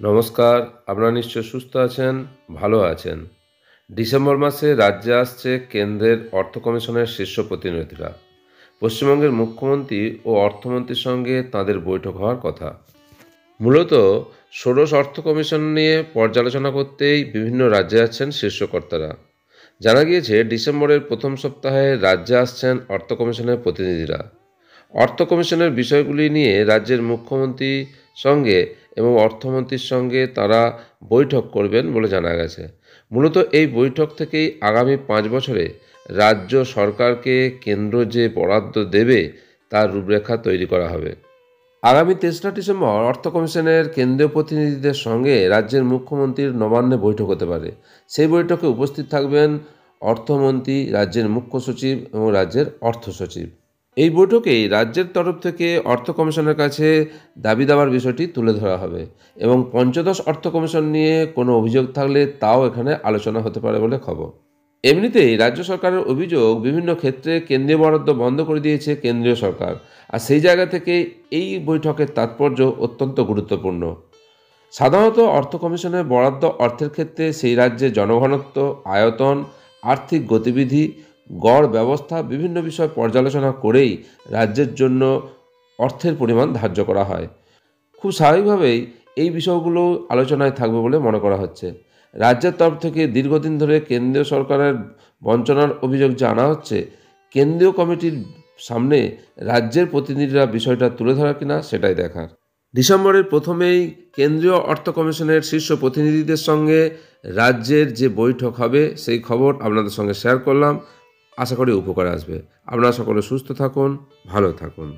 নমস্কার। আপনারা নিশ্চয় সুস্থ আছেন, ভালো আছেন। ডিসেম্বর মাসে রাজ্যে আসছে কেন্দ্রের অর্থ কমিশনের শীর্ষ প্রতিনিধিরা। পশ্চিমবঙ্গের মুখ্যমন্ত্রী ও অর্থমন্ত্রীর সঙ্গে তাঁদের বৈঠক হওয়ার কথা। মূলত ষোড়শ অর্থ কমিশন নিয়ে পর্যালোচনা করতেই বিভিন্ন রাজ্যে যাচ্ছেন শীর্ষকর্তারা। জানা গিয়েছে ডিসেম্বরের প্রথম সপ্তাহে রাজ্যে আসছেন অর্থ কমিশনের প্রতিনিধিরা। অর্থ কমিশনের বিষয়গুলি নিয়ে রাজ্যের মুখ্যমন্ত্রীর সঙ্গে এবং অর্থমন্ত্রীর সঙ্গে তারা বৈঠক করবেন বলে জানা গেছে। মূলত এই বৈঠক থেকেই আগামী 5 বছরে রাজ্য সরকারকে কেন্দ্র যে বরাদ্দ দেবে তার রূপরেখা তৈরি করা হবে। আগামী 3রা ডিসেম্বর অর্থ কমিশনের কেন্দ্রীয় প্রতিনিধিদের সঙ্গে রাজ্যের মুখ্যমন্ত্রীর নবান্নে বৈঠক হতে পারে। সেই বৈঠকে উপস্থিত থাকবেন অর্থমন্ত্রী, রাজ্যের মুখ্য সচিব এবং রাজ্যের অর্থ সচিব। এই বৈঠকেই রাজ্যের তরফ থেকে অর্থ কমিশনের কাছে দাবি দাবার বিষয়টি তুলে ধরা হবে এবং পঞ্চদশ অর্থ কমিশন নিয়ে কোনো অভিযোগ থাকলে তাও এখানে আলোচনা হতে পারে বলে খবর। এমনিতেই রাজ্য সরকারের অভিযোগ, বিভিন্ন ক্ষেত্রে কেন্দ্রীয় বরাদ্দ বন্ধ করে দিয়েছে কেন্দ্রীয় সরকার, আর সেই জায়গা থেকে এই বৈঠকের তাৎপর্য অত্যন্ত গুরুত্বপূর্ণ। সাধারণত অর্থ কমিশনের বরাদ্দ অর্থের ক্ষেত্রে সেই রাজ্যের জনঘনত্ব, আয়তন, আর্থিক গতিবিধি, গড় ব্যবস্থা বিভিন্ন বিষয় পর্যালোচনা করেই রাজ্যের জন্য অর্থের পরিমাণ ধার্য করা হয়। খুব স্বাভাবিকভাবেই এই বিষয়গুলো আলোচনায় থাকবে বলে মনে করা হচ্ছে। রাজ্যের তরফ থেকে দীর্ঘদিন ধরে কেন্দ্রীয় সরকারের বঞ্চনার অভিযোগ জানা হচ্ছে। কেন্দ্রীয় কমিটির সামনে রাজ্যের প্রতিনিধিরা বিষয়টা তুলে ধরা কিনা সেটাই দেখার। ডিসেম্বরের প্রথমেই কেন্দ্রীয় অর্থ কমিশনের শীর্ষ প্রতিনিধিদের সঙ্গে রাজ্যের যে বৈঠক হবে সেই খবর আপনাদের সঙ্গে শেয়ার করলাম। আশা করি উপকারে আসবে। আপনারা সকলে সুস্থ থাকুন, ভালো থাকুন।